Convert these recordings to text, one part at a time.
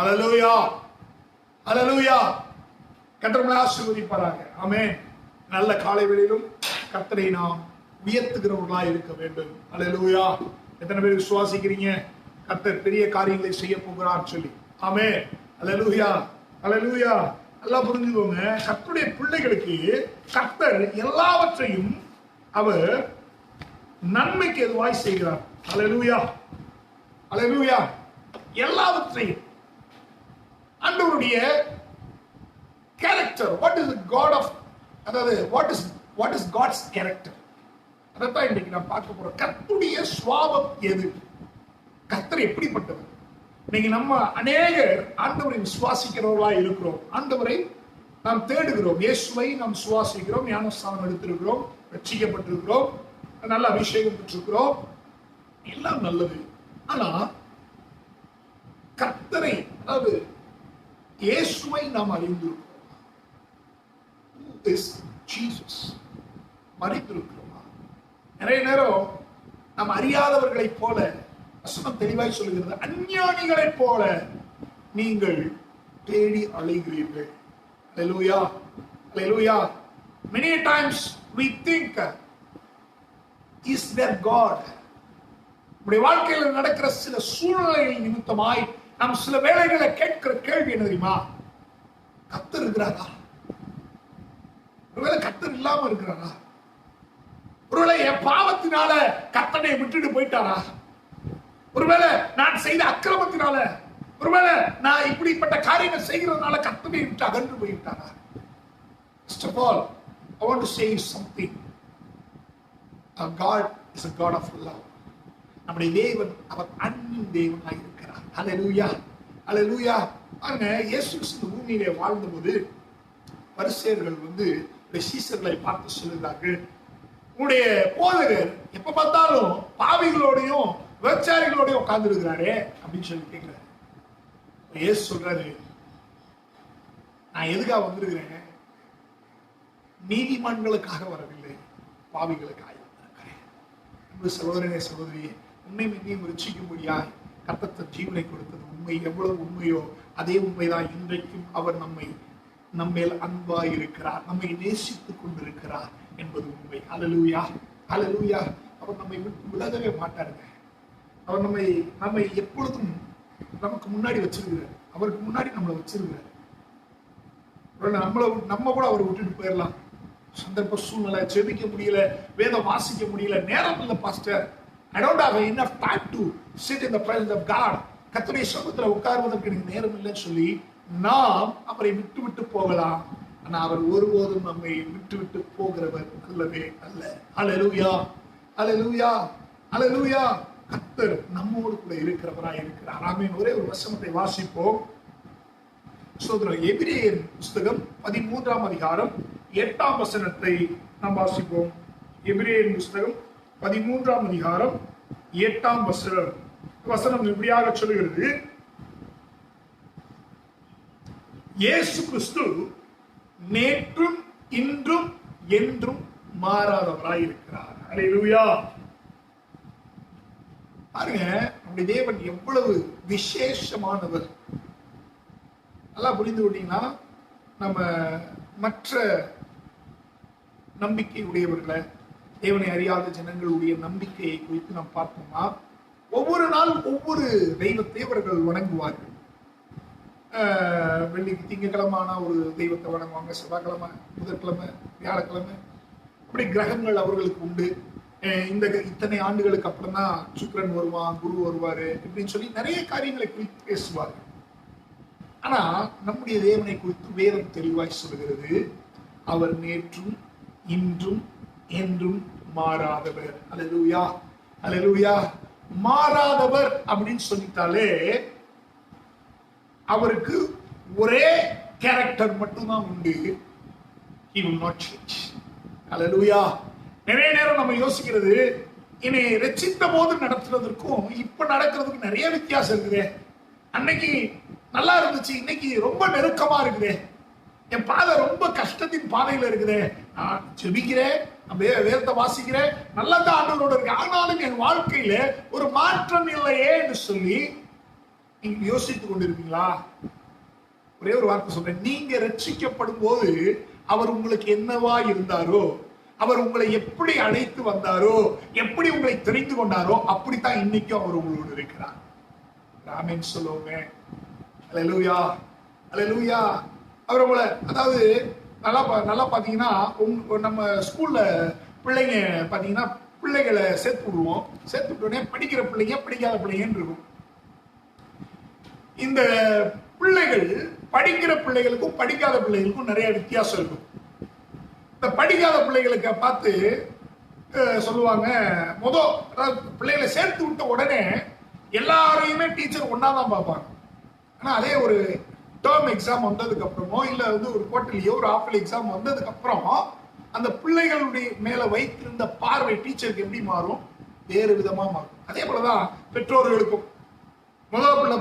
அல்லேலூயா, அல்லேலூயா. கர்த்தர் ஆசீர்வதிப்பாராக. ஆமென். நல்ல காலை வேளையிலும் கர்த்தரை நாம் உயர்த்துகிறவர்களாய் இருக்க வேண்டும். அல்லேலூயா. எத்தனை பேர் விசுவாசிக்கிறீங்க கர்த்தர் பெரிய காரியங்களை செய்ய போகிறார் சொல்லி? ஆமென். அல்லேலூயா, அல்லேலூயா. எல்லாம் புரிஞ்சுக்கோங்க, கர்த்தருடைய பிள்ளைகளுக்கு கர்த்தர் எல்லாவற்றையும் அவர் நன்மைக்கு எதுவாய் செய்கிறார். அல்லேலூயா, அல்லேலூயா. எல்லாவற்றையும் ஆண்டவருடைய character, what is God of, அதாவது வாட் இஸ் காட்ஸ் கேரக்டர், அதைத்தான் இன்னைக்கு நான் பார்க்க போறோம். கர்த்தருடைய சுபாவம் எது, கர்த்தர் எப்படிப்பட்டவர். இன்னைக்கு நம்ம அநேகர் ஆண்டவரை விசுவாசிக்கிறவர்களா இருக்கிறோம், ஆண்டவரை நாம் தேடுகிறோம், இயேசுவை நாம் சுவாசிக்கிறோம், ஞானஸ்தானம் எடுத்திருக்கிறோம், ரட்சிக்கப்பட்டிருக்கிறோம், நல்ல அபிஷேகம் பெற்றிருக்கிறோம், எல்லாம் நல்லது. ஆனா கர்த்தரை, அதாவது இயேசுவை நாம் அறிந்திருக்கிறோம், ஜீசஸ், மறித்திருக்கிறோமா? நிறைய நேரம் நாம் அறியாதவர்களை போல, வசனம் தெளிவாய் சொல்லுகிறது, அஞ்ஞானிகளை போல நீங்கள் தேடி அலைகிறீர்கள். அல்லேலூயா, அல்லேலூயா. Many times we think, is there God? நம்முடைய வாழ்க்கையில் நடக்கிற சில சூழ்நிலைகள் நிமித்தமாய் நாம் சில வேளைகளை கேட்கிற கேள்வி என்ன தெரியுமா? கர்த்தர் இருக்கிறாரா? ஒருவேளை கர்த்தர் இல்லாம இருக்கிறாரா? ஒருவேளை என் பாவத்தினால கர்த்தனை விட்டுட்டு போயிட்டாரா? ஒருவேளை நான் செய்த அக்கிரமத்தினால, ஒருவேளை நான் இப்படிப்பட்ட காரியங்கள் செய்கிறதுனால கர்த்தனை விட்டு அகன்று போயிட்டாரா? First of all, I want to say something. Our God is a God of love. நம்முடைய தேவன் அவர் அன்பின் தேவனாய் இருக்கிறார். அல்லேலூயா, அல்லேலூயா. அங்க இயேசு கிறிஸ்து பூமியிலே வாழ்ந்தபோது பரிசேயர்கள் சீசர்களை பார்த்து சொல்லுகிறார்கள், உங்களுடைய போதகர் எப்ப பார்த்தாலும் பாவிகளோடையும் விபச்சாரிகளோடையும் உட்கார்ந்து இருக்கிறாரே அப்படின்னு சொல்லி கேட்கிறாரு. இயேசு சொல்றாரு, நான் எதுக்காக வந்திருக்கிறேன்? நீதிமான்களுக்காக வரவில்லை, பாவிகளுக்காக வந்திருக்கிறேன். சகோதரனே, சகோதரியே, உன்னை இன்னையும் ரட்சிக்கும்படியாய் கர்த்தர் ஜீவனை கொடுத்தது உண்மை. எவ்வளவு உண்மையோ அதே உண்மைதான் இன்றைக்கும் அவர் நம்மேல் அன்பாய் இருக்கிறார், நம்மை நேசித்துக் கொண்டிருக்கிறார் என்பது உண்மை. அல்லேலூயா, அல்லேலூயா. அவர் நம்மை விலகவே மாட்டாருங்க. அவர் நம்மை எப்பொழுதும் நமக்கு முன்னாடி வச்சிருக்கிறார், அவருக்கு முன்னாடி நம்மளை வச்சிருக்கிறார். நம்ம கூட அவரை விட்டுட்டு போயிடலாம். சந்தர்ப்ப சூழ்நிலை, ஜெபிக்க முடியல, வேதம் வாசிக்க முடியல, நேரம் இல்லை pastor, I don't have enough time to sit in the presence of God. கர்த்தருடைய சமூகத்துல உட்கார்வதற்கு எனக்கு நேரம் இல்லைன்னு சொல்லி நாம் அவரை விட்டு விட்டு போகலாம். ஆனா அவர் ஒருபோதும் நம்மை விட்டு விட்டு போகிறவர் அல்லவே அல்ல. அல்லேலூயா, அல்லேலூயா, அல்லேலூயா. கர்த்தர் நம்மோடு கூட இருக்கிறவராய் இருக்கிறார். ஆமென். ஒரே ஒரு வசனத்தை வாசிப்போம். எபிரேயர் புஸ்தகம் 13ஆம் அதிகாரம் 8ஆம் வசனத்தை நாம் வாசிப்போம். எபிரேயர் புஸ்தகம் 13ஆம் அதிகாரம் 8ஆம் வசனம் இப்படியாக சொல்லுகிறது, இயேசு கிறிஸ்து நேற்றும் இன்றும் என்றும் மாறாதவராய் இருக்கிறார். அல்லேலூயா. பாருங்க, நம்முடைய தேவன் எவ்வளவு விசேஷமானவர். நல்லா புரிந்து விட்டீங்கன்னா, நம்ம மற்ற நம்பிக்கை உடையவர்களை, தேவனை அறியாத ஜனங்களுடைய நம்பிக்கையை குறித்து நாம் பார்த்தோம்னா, ஒவ்வொரு நாள் ஒவ்வொரு தெய்வத்தை அவர்கள் வணங்குவார்கள். வெள்ளிக்கு திங்கக்கிழமான ஒரு தெய்வத்தை வணங்குவாங்க, செவ்வாய்க்கிழமை, புதன்கிழமை, வியாழக்கிழமை, அப்படி கிரகங்கள் அவர்களுக்கு உண்டு. இத்தனை ஆண்டுகளுக்கு அப்புறம் தான் சுக்கிரன் வருவான், குரு வருவாரு, இப்படின்னு சொல்லி நிறைய காரியங்களை குறித்து பேசுவார்கள். ஆனா நம்முடைய தேவனை குறித்து வேதம் தெளிவாய் சொல்கிறது, அவர் நேற்றும் இன்றும் என்றும் மாறாதவர். அல்லேலூயா, அல்லேலூயா. மாறாதவர் அப்படின்னு சொல்லிட்டாலே அவருக்கு ஒரே கேரக்டர் மட்டும்தான் உண்டு, he will not change. அல்லேலூயா. நிறைய நேரம் நம்ம யோசிக்கிறது, என்னை ரட்சித்த போது நடத்துறதுக்கும் இப்ப நடக்கிறதுக்கும் நிறைய வித்தியாசம் இருக்குது. அன்னைக்கு நல்லா இருந்துச்சு, இன்னைக்கு ரொம்ப நெருக்கமா இருக்குது, என் பாதை ரொம்ப கஷ்டத்தின் பாதையில இருக்குது, நான் ஜெபிக்கிறேன், வேதத்தை வாசிக்கிறேன், நல்லதான் ஆண்டவரோட இருக்கு, ஆனாலும் என் வாழ்க்கையில ஒரு மாற்றம் இல்லையே என்று சொல்லி நீங்க யோசித்துக் கொண்டிருக்கீங்களா? ஒரே ஒரு வார்த்தை சொல்றேன். நீங்க ரட்சிக்கப்படும் போது அவர் உங்களுக்கு என்னவா இருந்தாரோ, அவர் உங்களை எப்படி அழைத்து வந்தாரோ, எப்படி உங்களை தெரிந்து கொண்டாரோ, அப்படித்தான் இன்னைக்கும் அவர் உங்களோடு இருக்கிறார். ஆமென் சொல்லுவோமே. அல்லேலூயா, அல்லேலூயா. அவர் உங்களை, அதாவது நல்லா பாத்தீங்கன்னா, நம்ம ஸ்கூல்ல பிள்ளைங்க பாத்தீங்கன்னா, பிள்ளைகளை சேர்த்து விடுவோம். சேர்த்து விட்டோடனே படிக்கிற பிள்ளைங்க, படிக்காத பிள்ளைங்கன்னு இருக்கும். இந்த பிள்ளைகள், படிக்கிற பிள்ளைகளுக்கும் படிக்காத பிள்ளைகளுக்கும் நிறைய வித்தியாசம் இருக்கும். இந்த படிக்காத பிள்ளைகளுக்கு பார்த்து சொல்லுவாங்க, அதாவது பிள்ளைகளை சேர்த்து விட்ட உடனே எல்லாரையுமே டீச்சர் ஒன்னாதான் பார்ப்பாங்க. ஆனா அதே ஒரு டேர்ம் எக்ஸாம் வந்ததுக்கு அப்புறமோ, இல்ல ஒரு குவார்டர்லியோ ஒரு ஹாஃப் எக்ஸாம் வந்ததுக்கு அப்புறம் அந்த பிள்ளைகளுடைய மேல வைத்திருந்த பார்வை டீச்சருக்கு எப்படி மாறும்? வேறு விதமா மாறும். அதே போலதான் பெற்றோர்களுக்கும். முதல் பிள்ளை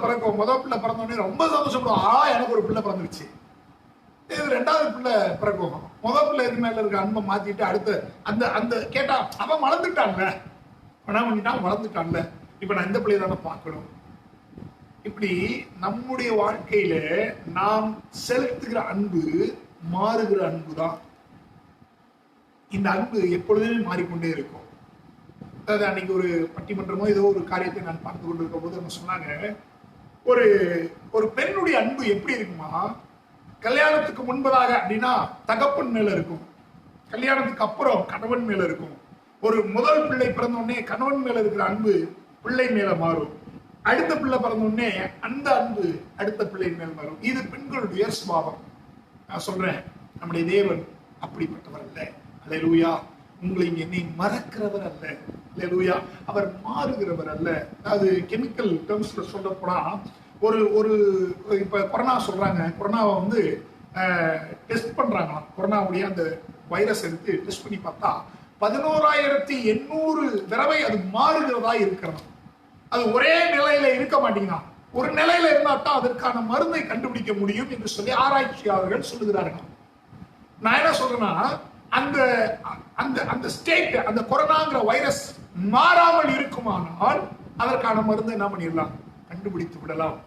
பிறந்தோடனே ரொம்ப சந்தோஷப்படுவோம், எனக்கு ஒரு பிள்ளை பிறந்துருச்சு. இது ரெண்டாவது பிள்ளை பிறக்கும். முதல் பிள்ளை இது மேல இருக்க அன்பை மாத்திட்டு அடுத்து அந்த கேட்டா அவன் வளர்ந்துட்டான்ல, வளர்ந்துட்டான்ல, இப்ப நான் இந்த பிள்ளைய தானே பார்க்கணும். இப்படி நம்முடைய வாழ்க்கையில நாம் செலுத்துகிற அன்பு மாறுகிற அன்பு தான். இந்த அன்பு எப்பொழுதுமே மாறிக்கொண்டே இருக்கும். அதாவது அன்னைக்கு ஒரு பட்டிமன்றமோ ஏதோ ஒரு காரியத்தை நான் பார்த்து கொண்டிருக்கும் போது அவங்க சொன்னாங்க, ஒரு பெண்ணுடைய அன்பு எப்படி இருக்குமா, கல்யாணத்துக்கு முன்பதாக அப்படின்னா தகப்பன் மேல இருக்கும், கல்யாணத்துக்கு அப்புறம் கணவன் மேல இருக்கும். ஒரு முதல் பிள்ளை பிறந்த உடனே கணவன் மேல இருக்கிற அன்பு பிள்ளை மேல மாறும். அடுத்த பிள்ளை பிறந்த உடனே அந்த அன்பு அடுத்த பிள்ளை மேல் மாறும். இது பெண்களுடைய சுபாவம். நான் சொல்றேன், நம்முடைய தேவன் அப்படிப்பட்டவர் அல்ல. அல்லேலூயா. உங்களை என்னை மறக்கிறவர் அல்ல. அல்லேலூயா. அவர் மாறுகிறவர் அல்ல. அது கெமிக்கல் டெர்ம்ஸ்ல சொல்ல போனா, ஒரு இப்ப கொரோனா சொல்றாங்க, கொரோனாவை டெஸ்ட் பண்றாங்களாம். கொரோனாவுடைய அந்த வைரஸ் எடுத்து டெஸ்ட் பண்ணி பார்த்தா 11,800 தடவை அது மாறுகிறதா இருக்கிறது. அது ஒரே நிலையில இருக்க மாட்டீங்கன்னா, ஒரு நிலையில இருந்தாத்தான் அதற்கான மருந்தை கண்டுபிடிக்க முடியும் என்று சொல்லி ஆராய்ச்சியாளர்கள் சொல்லுகிறார்கள். நான் என்ன சொல்றேன்னா, அந்த ஸ்டேட், அந்த கொரோனாங்கிற வைரஸ் மாறாமல் இருக்குமானால் அதற்கான மருந்தை என்ன பண்ணிடலாம், கண்டுபிடித்து விடலாம்.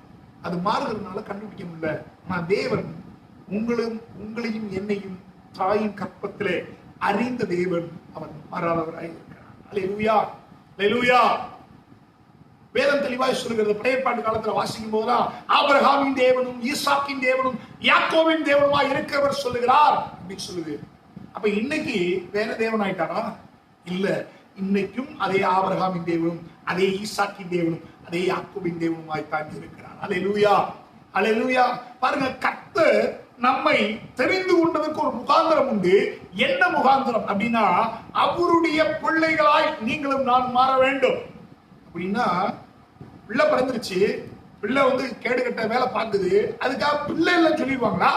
அது மாறுகிறதுனால கண்டுபிடிக்க முடியல. நான் தேவன் உங்களையும் என்னையும் தாயின் கற்பத்திலே அறிந்த தேவன். அவர் மாறாதவராய் இருக்கிறார். அல்லேலூயா, அல்லேலூயா. வேதம் தெளிவாய் சொல்லுகிறது. பழைய ஏற்பாட்டு காலத்துல வாசிக்கும் போதுதான் ஆபிரகாமின் தேவனும் ஈசாக்கின் தேவனும் யாக்கோபின் தேவனுமாய் இருக்கிறவர் சொல்லுகிறார் அப்படின்னு சொல்லுது. அப்ப இன்னைக்கு வேற தேவன் ஆயிட்டாரா? இல்ல, இன்னைக்கும் அதே ஆபிரகாமின் தேவனும் அதே ஈசாக்கின் தேவனும் அதே யாக்கோபின் தேவனுமாய் தான் இருக்கிறார். அல்லேலூயா, அல்லேலூயா. பாருங்க, கர்த்தர் நம்மை தெரிந்து கொண்டதற்கு ஒரு முகாந்திரம் உண்டு. என்ன முகாந்திரம் அப்படின்னா, அவருடைய பிள்ளைகளாய் நீங்களும் நான் மாற வேண்டும். அப்படின்னா, பிள்ளை பிறந்துருச்சு, பிள்ளை கேடு கட்ட வேலை பார்க்குது, அதுக்காக பிள்ளை எல்லாம் சொல்லிடுவாங்களா?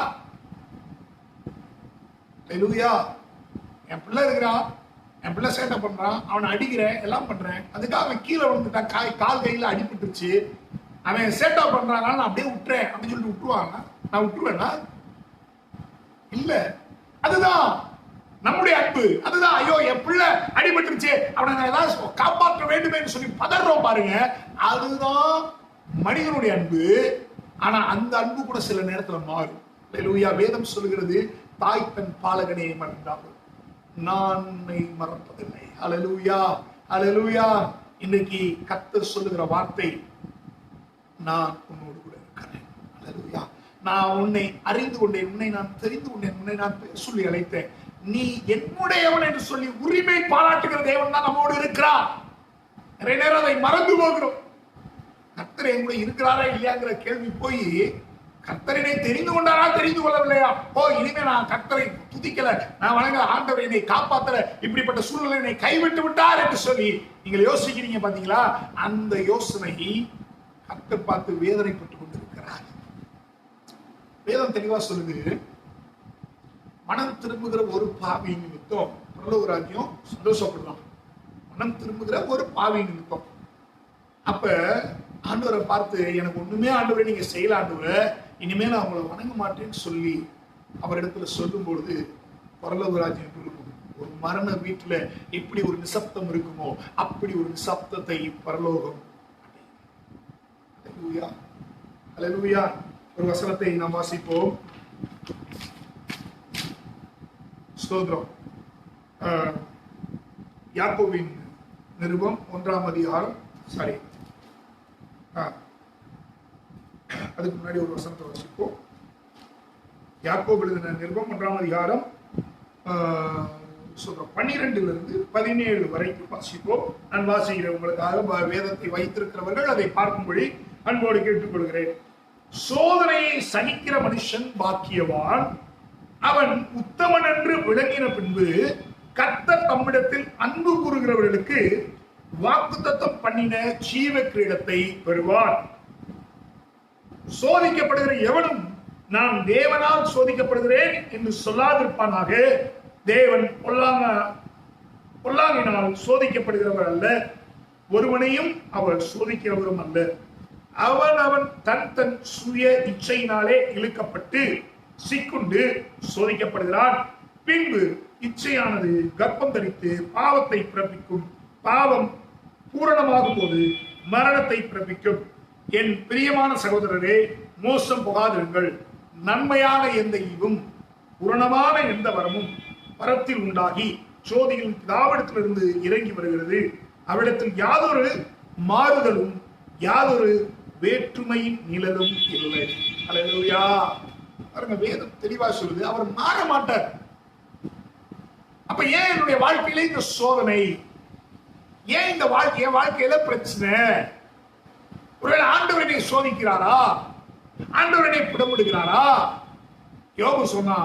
அல்லேலூயா. என் பிள்ளை இருக்கிறான், என் பிள்ளை சேட்டை பண்றான், அவனை அடிக்கிறேன், எல்லாம் பண்றேன், அதுக்காக அவன் கீழே விழுந்துட்டான், கால் கையில அடிபட்டுருச்சு, அவன் சேட்டா பண்றாங்க, நான் அப்படியே விட்டுறேன் அப்படின்னு சொல்லிட்டு விட்டுருவாங்க. நான் விட்டுருவேன்னா? இல்ல. அதுதான் நம்முடைய அன்பு. அதுதான், ஐயோ என் பிள்ளை அடிபட்டுருச்சு, அவனை நான் ஏதாவது காப்பாற்ற வேண்டுமே சொல்லி பதறோம் பாருங்க. அதுதான் மனிதனுடைய அன்பு. ஆனா அந்த அன்பு கூட சில நேரத்துல மாறும். அல்லேலூயா. வேதம் சொல்லுகிறது, தாய் தன் பாலகனை மறந்தாலும் நான் உன்னை மறப்பதில்லை. அல்லேலூயா, அல்லேலூயா. இன்னைக்கு கர்த்தர் சொல்லுகிற வார்த்தை, நான் உன்னோடு கூட இருக்கிறேன். அல்லேலூயா. நான் உன்னை அறிந்து கொண்டேன், உன்னை நான் தெரிந்து கொண்டேன், உன்னை நான் சொல்லி அழைத்தேன், நீ என்னுடையவன் என்று சொல்லி உரிமை பாராட்டுகிற தேவன் தான் நம்மோடு இருக்கிறார். நிறைய நேரம் அதை மறந்து போகிறோம். கர்த்தர் என் கூட இருக்கிறாரா இல்லையாங்கிற கேள்வி போய், கர்த்தரை தெரிந்து கொண்டாரா தெரிந்து கொள்ளவில்லையா, இனிமே நான் கர்த்தரை துதிக்கல, நான் வணங்கல, ஆண்டவர் என்னை காப்பாத்தல, இப்படிப்பட்ட சூழ்நிலை என்னை கைவிட்டு விட்டார் என்று சொல்லி நீங்கள் யோசிக்கிறீங்க பாத்தீங்களா? அந்த யோசனை கர்த்தர் பார்த்து வேதனைப்பட்டுக் கொண்டிருக்கிறார். வேதம் தெளிவா சொல்லுது, மனம் திரும்புகிற ஒரு பாவி நிமித்தம் பரலோக ராஜ்யம் சந்தோஷப்படலாம். மனம் திரும்புகிற ஒரு பாவி நிமித்தம். அப்ப ஆண்டவரை பார்த்து, எனக்கு ஒண்ணுமே ஆண்டவரை நீங்க செய்யல ஆண்டவரை, இனிமே நான் உங்களை வணங்க மாட்டேன்னு சொல்லி அவரிடத்துல சொல்லும் பொழுது பரலோக ராஜ்யம் இருக்கும். ஒரு மரண வீட்டுல எப்படி ஒரு நிசப்தம் இருக்குமோ அப்படி ஒரு நிசப்தத்தை பரலோகம். அல்லேலூயா. ஒரு வசனத்தை நாம் வாசிப்போம். ஸ்தோத்திரம். யாக்கோபின் நிருபம் 1ஆம் அதிகாரம், அதுக்கு முன்னாடி ஒரு வசனத்தை வாசிப்போம். யாக்கோபு எழுதின நிருபம் 1ஆம் அதிகாரம் 12 17 வரைக்கும் வாசிப்போம். நான் வாசிக்கிறேன் உங்களுக்காக. வேதத்தை வைத்திருக்கிறவர்கள் அதை பார்க்கும்படி அன்போடு கேட்டுக்கொள்கிறேன். சோதனையை சகிக்கிற மனுஷன் பாக்கியவான், அவன் உத்தமன் என்று விளங்கின பின்பு கர்த்தர் தம்மிடத்தில் அன்பு கூறுகிறவர்களுக்கு வாக்குத்தத்தம் பண்ணின ஜீவ கிரீடத்தை பெறுவார். சோதிக்கப்படுகிற எவனும் நான் தேவனால் சோதிக்கப்படுகிறேன் என்று சொல்லாதிருப்பானாக. தேவன் பொல்லாங்கினால் சோதிக்கப்படுகிறவர் அல்ல, ஒருவனையும் அவர் சோதிக்கிறவரும் அல்ல. அவன் தன் சுய இச்சையினாலே இழுக்கப்பட்டு சிக்குண்டு சோதிக்கப்படுகிறான். பின்பு இச்சையானது கர்ப்பம் தரித்து பாவத்தை பிறப்பிக்கும். பாவம் பூரணமாகும் போது மரணத்தை பிறப்பிக்கும். என் பிரியமான சகோதரரே, மோசம் போகாதிருங்கள். நன்மையான எந்த ஈவும் பூரணமான எந்த வரமும் பரத்தில் உண்டாகி சோதியின் பிதாவிடத்திலிருந்து இறங்கி வருகிறது. அவரிடத்தில் யாதொரு மாறுதலும் யாதொரு வேற்றுமையின் நிழலும் இல்லை. அல்லேலூயா. பாருங்க, வேதம் தெளிவா சொல்லுது, அவர் மாற மாட்டார். அப்ப ஏன் என்னுடைய வாழ்க்கையில இந்த சோதனை? ஏன் இந்த வாழ்க்கையில பிரச்சனை? ஒருவேளை ஆண்டவர் என்னை சோதிக்கிறாரா? ஆண்டவர் என்னை புடமிடுகிறாரா? யோபு சொன்னா,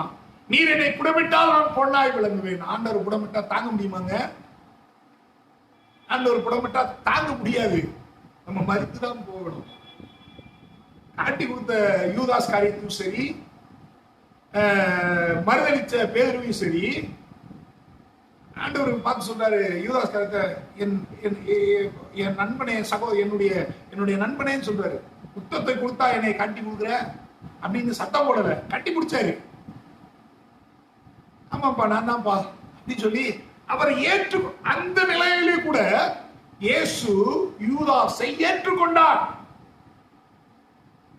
நீர் என்னை புடமிட்டால் நான் பொன்னாய் விளங்குவேன். ஆண்டவர் புடமிட்டா தாங்க முடியுமாங்க? ஆண்டவர் புடமிட்டா தாங்க முடியாது. நம்ம மறித்துதான் போகணும். காட்டி கொடுத்த யூதாஸ் காரியத்தையும் சரி, மறுதளிச்ச பேதுருவையும் சரி, ஆண்டவர் பார்த்து சொல்றாரு, யூதாஸ் காரியத்தை என் நண்பனே, என்னுடைய நண்பனேன்னு சொல்றாரு. குத்தத்தை கொடுத்தா என்னை கட்டி கொடுக்குற அப்படின்னு சத்தம் போடல, கட்டி பிடிச்சாரு. ஆமாப்பா நான் தான்ப்பா அப்படின்னு சொல்லி அவரை அந்த நிலையிலே கூட இயேசு யூதாசை ஏற்றுக்கொண்டார்.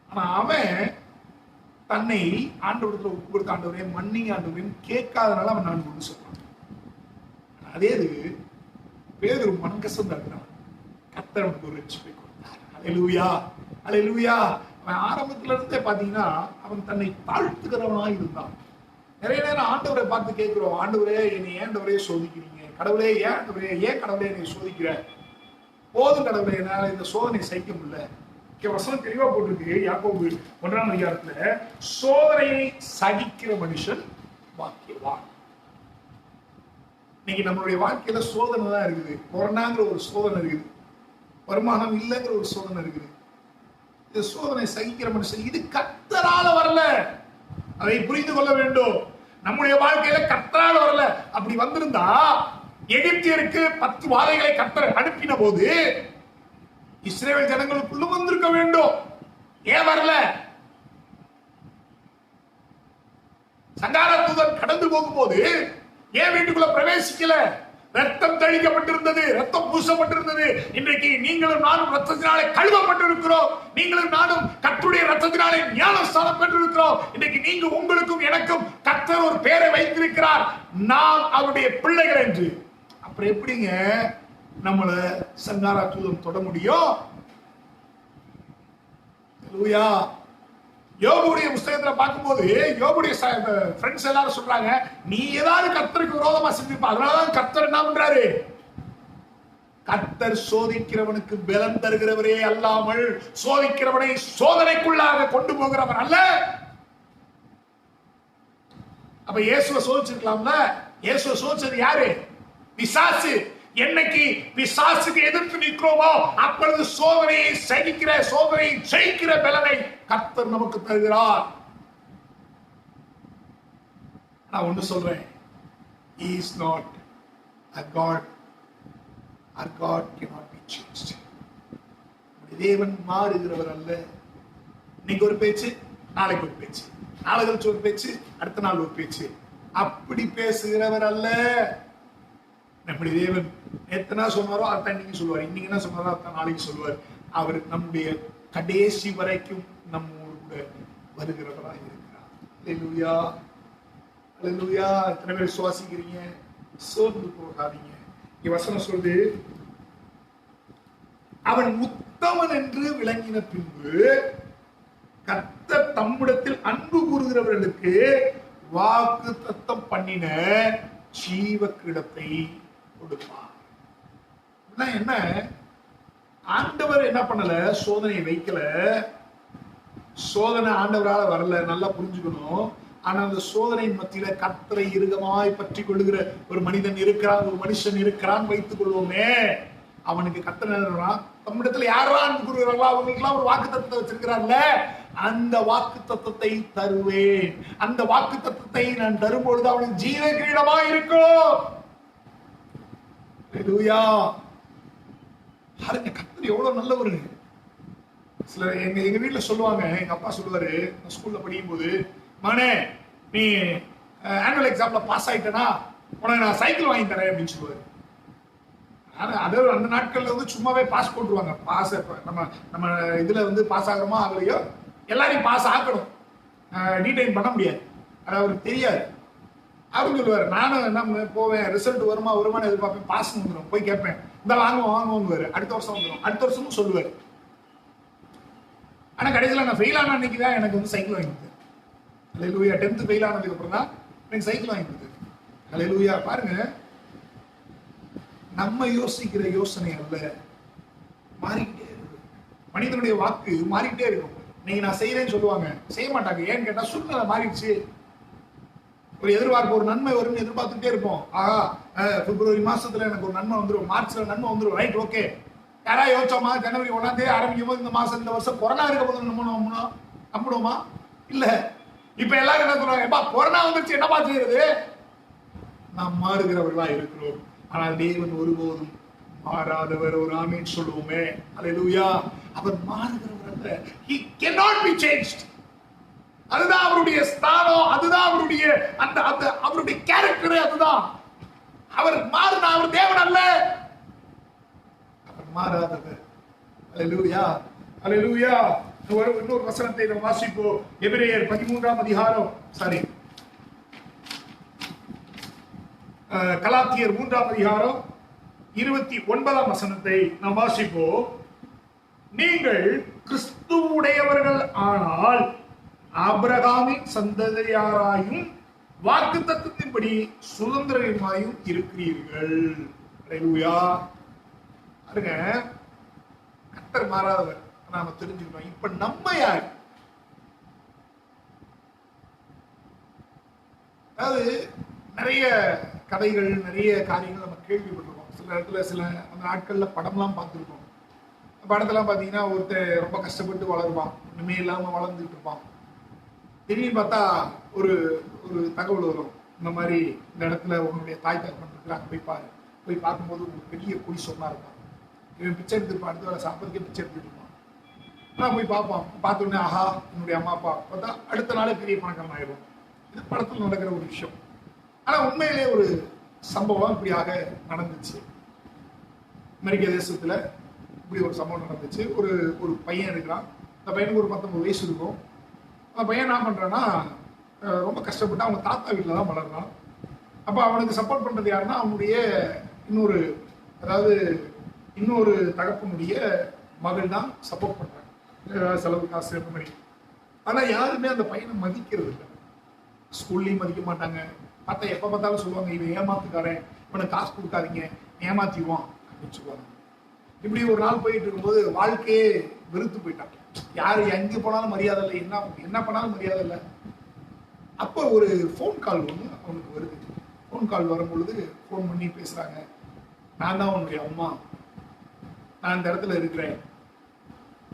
ஆனா அவன் தன்னை ஆண்டவரத்துல ஒப்பு கொடுத்த, ஆண்டவரே மன்னிங்க ஆண்டவரேன்னு கேட்காதனால அவன் நான் கொண்டு சொல்றான். அதே பேதுரு மனக்கசந்தா இருக்கிறான். கர்த்தர் அவனுக்கு ஒரு ரட்சிப்பை கொடுத்தார். அல்லேலூயா, அல்லேலூயா. அவன் ஆரம்பத்துல இருந்தே பாத்தீங்கன்னா அவன் தன்னை தாழ்த்துகிறவனா இருந்தான். நிறைய நேரம் ஆண்டவரை பார்த்து கேட்கிறோம், ஆண்டவரே என்னை ஏண்டவரே சோதிக்கிறீங்க, கடவுளே ஏன் ஆண்டவரே, ஏன் கடவுளே என்னை சோதிக்கிற, போதும் கடவுளே என்னால இந்த சோதனை சகிக்க முடியல. வசனம் தெளிவா போட்டிருக்கு யாக்கோபு 1ஆம் அதிகாரத்துல, சோதனையை சகிக்கிற மனுஷன் பாக்கியவான். இன்னைக்கு நம்மளுடைய வாழ்க்கையில சோதனை தான் இருக்குது. கொரோனாங்கிற ஒரு சோதனை இருக்குது, வருமானம் இல்லைங்கிற ஒரு சோதனை இருக்குது. இந்த சோதனை சகிக்கிற மனுஷன், இது கர்த்தரால வரல. அதை புரிந்து கொள்ள வேண்டும். நம்முடைய வாழ்க்கையில கர்த்தரால வரல. அப்படி வந்திருந்தா எகிப்தியருக்கு 10 வாதைகளை கர்த்தர் அனுப்பின போது இஸ்ரவேல் ஜனங்களுக்குள்ள வந்திருக்க வேண்டும். ஏன் வரல? சங்கார தூதன் கடந்து போகும்போது ஏன் வீட்டுக்குள்ள பிரவேசிக்கல? ரத்தம் தெளிக்கப்பட்டிருந்தது, ரத்தம் பூசப்பட்டிருந்தது. இன்றைக்கு நீங்களும் நானும் ரத்தத்தினாலே கழுவப்பட்டிருக்கிறோம். நீங்களும் நானும் கர்த்தருடைய ரத்தத்தினாலே ஞானஸ்நானம் பெற்றிருக்கிறோம். இன்றைக்கு நீங்க உங்களுக்கும் எனக்கும் கர்த்தர் ஒரு பேரை வைத்திருக்கிறார், நாம் அவருடைய பிள்ளைகள் என்று. அப்புறம் எப்படிங்க நம்மள சங்கார தூதன் தொட முடியும்? அல்லேலூயா. யோபுடைய புத்தகத்துல பார்க்கும்போது யோபுடைய ஃப்ரெண்ட்ஸ் எல்லாரும் சொல்றாங்க, நீ ஏதாவது கர்த்தருக்கு விரோதமா சிந்திப்பா, அதனாலதான் கர்த்தர் என்ன பண்றாரு? கர்த்தர் சோதிக்கிறவனுக்கு பலம் தருகிறவரே அல்லாமல் சோதிக்கிறவனை சோதனைக்குள்ளாக கொண்டு போகிறவர் அல்ல. அப்ப இயேசுவை சோதிச்சிருக்கலாம்ல? இயேசுவை சோதிச்சது யாரு? பிசாசு. என்னைக்கு பிசாசுக்கு எதிர்த்து நிற்கிறோமோ அப்பொழுது சோதனையை சகிக்கிற, சோதனையை ஜெயிக்கிற பலனை கர்த்தர் நமக்கு தருகிறார். நான் ஒன்று சொல்றேன், he is not a god, our god cannot be changed. தேவன் மாறுகிறவர் அல்ல. இன்னைக்கு ஒரு பேச்சு, நாளைக்கு ஒரு பேச்சு, நாளை கழிச்சு ஒரு பேச்சு, அடுத்த நாள் ஒரு பேச்சு, அப்படி பேசுகிறவர் அல்ல நம்முடைய தேவன். எத்தனை சொன்னாரோ அதான் இன்னைக்கு சொல்லுவார், இன்னைக்கு என்ன சொன்னாரோ அதான் நாளைக்கு சொல்லுவார். அவர் நம்முடைய கடைசி வரைக்கும் நம்மோடு கூட வருகிறவராக இருக்கிறார். அல்லேலூயா, அல்லேலூயா. எத்தனை பேர் சுவாசிக்கிறீங்க? சோர்ந்து போகாதீங்க. வசனம் சொல்லுது, அவன் உத்தமன் என்று விளங்கின பின்பு கர்த்தர் தம்மிடத்தில் அன்பு கூறுகிறவர்களுக்கு வாக்கு தத்தம் பண்ணின ஜீவ கிரீடத்தை கொடுப்பார். என்ன, ஆண்டவர் என்ன பண்ணல? சோதனை வைக்கல. சோதனை ஆண்டவரால வரல, நல்லா புரிஞ்சுக்கணும். ஆனா அந்த சோதனை மத்தியில கர்த்தரை இறுகமாய் பற்றி கொள்ளுகிற ஒரு மனிதன் இருக்கிறான், ஒரு மனுஷன் இருக்கிறான் வைத்துக் கொள்வோமே. அவனுக்கு கர்த்தர் தம்மிடத்துல யாரெல்லாம் அன்பு கூறுகிறார்களோ அவங்களுக்கு எல்லாம் ஒரு வாக்கு தத்தத்தை வச்சிருக்கிறார்ல, அந்த வாக்கு தத்தத்தை தருவேன். அந்த வாக்கு தத்தத்தை நான் தரும்பொழுது அவனுக்கு ஜீவ கிரீடமா இருக்கும். அல்லேலூயா. பாருங்க, கர்த்தர் எவ்வளவு நல்லவரு. சில எங்க வீட்டுல சொல்லுவாங்க, எங்க அப்பா சொல்லுவாரு, ஸ்கூல்ல படிக்கும் போது, மகனே நீ ஆனுவல் எக்ஸாம்ல பாஸ் ஆயிட்டனா உனக்கு நான் சைக்கிள் வாங்கி தரேன் அப்படின்னு சொல்லுவாரு. அதாவது அந்த நாட்கள்ல வந்து சும்மாவே பாஸ் போட்டுருவாங்க. பாஸ் நம்ம இதுல வந்து பாஸ் ஆகிறோமோ ஆகலையோ எல்லாரையும் பாஸ் ஆக்கணும், டீடைன் பண்ண முடியாது, அது அவருக்கு தெரியாது. அப்படின்னு சொல்லுவாரு. நானும் என்ன போவேன், ரிசல்ட் வருமானு எதிர்பார்ப்பேன், பாஸ் வந்துடும், போய் கேட்பேன், இந்த வாங்குவாரு, அடுத்த வருஷம் வந்துடும், அடுத்த வருஷமும் சொல்லுவாரு. ஆனா கடைசியில் நான் ஃபெயில் ஆன அன்னைக்கு தான் எனக்கு வந்து சைக்கிள் வாங்கி கொடுத்தாரு. அல்லேலூயா. 10th ஃபெயில் ஆனதுக்கு அப்புறம் தான் எனக்கு சைக்கிள் வாங்கி கொடுத்தாரு. அல்லேலூயா. பாருங்க, நம்ம யோசிக்கிற யோசனை அல்ல, மாறிக்கிட்டே இருக்கு. மனிதனுடைய வாக்கு மாறிக்கிட்டே இருக்கும். நீங்க நான் செய்யறேன்னு சொல்லுவாங்க, செய்ய மாட்டாங்க. ஏன்னு கேட்டா சூழ்நிலை மாறிடுச்சு. ஒரு எதிர்பார்ப்பு, ஒரு நன்மை வரும்னு எதிர்பார்த்துட்டே இருப்போம். ஆஹா, பிப்ரவரி மாசத்துல எனக்கு ஒரு நன்மை வந்துடும், மார்ச்ல நன்மை வந்துடும், ரைட், ஓகே. யாரா யோசிச்சோமா ஜனவரி 1ஆம் தேதி ஆரம்பிக்கும் போது இந்த மாசம், இந்த வருஷம் கொரோனா இருக்க போது நம்பிடுவோமா? இல்ல. இப்ப எல்லாரும் என்ன சொல்றாங்க, எப்பா கொரோனா வந்துருச்சு என்னப்பா செய்யறது? நாம் மாறுகிறவர்களா இருக்கிறோம். ஆனால் தேவன் ஒருபோதும் மாறாதவர். ஒரு ஆமீன் சொல்லுவோமே. அல்லேலூயா. அவர் மாறுகிறவர் அல்ல. He cannot be changed. அதுதான் அவருடைய ஸ்தானம், அதுதான் அவருடைய அந்த அவருடைய கேரக்டர், அதுதான். அவர் மாறினா அவர் தேவன் அல்ல, அவர் மாறாதவர். அல்லேலூயா, அல்லேலூயா. இன்னொரு வசனத்தை நாம் வாசிப்போம். எபிரேயர் 13ஆம் அதிகாரம், கலாத்தியர் 3ஆம் அதிகாரம் 29ஆம் வசனத்தை நாம் வாசிப்போம். நீங்கள் கிறிஸ்துவுடையவர்கள் ஆனால் ஆபிரகாமின் சந்ததியாராயும் வாக்குத்தத்தத்தின்படி சுதந்திரமாயும் இருக்கிறீர்கள். அல்லேலூயா. பாருங்க, கர்த்தர் மாறாதவர். நாம தெரிஞ்சுக்கணும். இப்ப நம்ம யார்? அதாவது நிறைய கதைகள், நிறைய காரியங்கள் நம்ம கேள்விப்பட்டிருக்கோம். சில இடத்துல சில அந்த நாட்கள்ல படம்லாம் பார்த்துருக்கோம். படத்தெல்லாம் பார்த்தீங்கன்னா ஒருத்தர் ரொம்ப கஷ்டப்பட்டு வளருவான், ஒண்ணுமே இல்லாம வளர்ந்துட்டு இருப்பான். திடீர்னு பார்த்தா ஒரு ஒரு தகவல் வரும், இந்த மாதிரி இந்த இடத்துல உன்னுடைய தாய் தகப்பன் இருக்கிறாங்க, போய் பாரு. போய் பார்க்கும்போது ஒரு பெரிய குடி சொன்னா இருப்பான். இவன் பிச்சை எடுத்துருப்பான், அடுத்த வேலை சாப்பிட்றதுக்கே பிச்சை எடுத்துட்டு இருப்பான். ஆனால் போய் பார்ப்பான், பார்த்தோன்னே ஆஹா என்னுடைய அம்மா அப்பா, பார்த்தா அடுத்த நாளே பெரிய பணக்காரன் ஆயிடும். இது படத்தில் நடக்கிற ஒரு விஷயம். ஆனா உண்மையிலே ஒரு சம்பவம் இப்படியாக நடந்துச்சு. அமெரிக்க தேசத்துல இப்படி ஒரு சம்பவம் நடந்துச்சு. ஒரு ஒரு பையன் இருக்கிறான். அந்த பையனுக்கு ஒரு 19 வயசு இருக்கும். அந்த பையன் என்ன பண்றான்னா, ரொம்ப கஷ்டப்பட்டு அவங்க தாத்தா வீட்டில் தான் வளர்றான். அப்போ அவனுக்கு சப்போர்ட் பண்றது யாருன்னா அவனுடைய இன்னொரு தகப்பனுடைய மகள் தான் சப்போர்ட் பண்றாங்க, செலவு காசு அந்த மாதிரி. ஆனா யாருமே அந்த பையனை மதிக்கிறது இல்லை. ஸ்கூல்லையும் மதிக்க மாட்டாங்க. பார்த்தா எப்ப பார்த்தாலும் சொல்லுவாங்க, இவன் ஏமாத்துக்காரன், இவனுக்கு காசு கொடுக்காதீங்க, ஏமாத்திடுவான் அப்படின்னு சொல்லுவாங்க. இப்படி ஒரு நாள் போயிட்டு இருக்கும்போது வாழ்க்கையே வெறுத்து போயிட்டான். யாரு எங்க போனாலும் மரியாதை இல்லை, என்ன பண்ணாலும் மரியாதை இல்லை. அப்போ ஒரு ஃபோன் கால் ஒன்று அவனுக்கு வருது. ஃபோன் கால் வரும் பொழுது ஃபோன் பண்ணி பேசுறாங்க, நான் தான் உன்னுடைய அம்மா, நான் இந்த இடத்துல இருக்கிறேன்,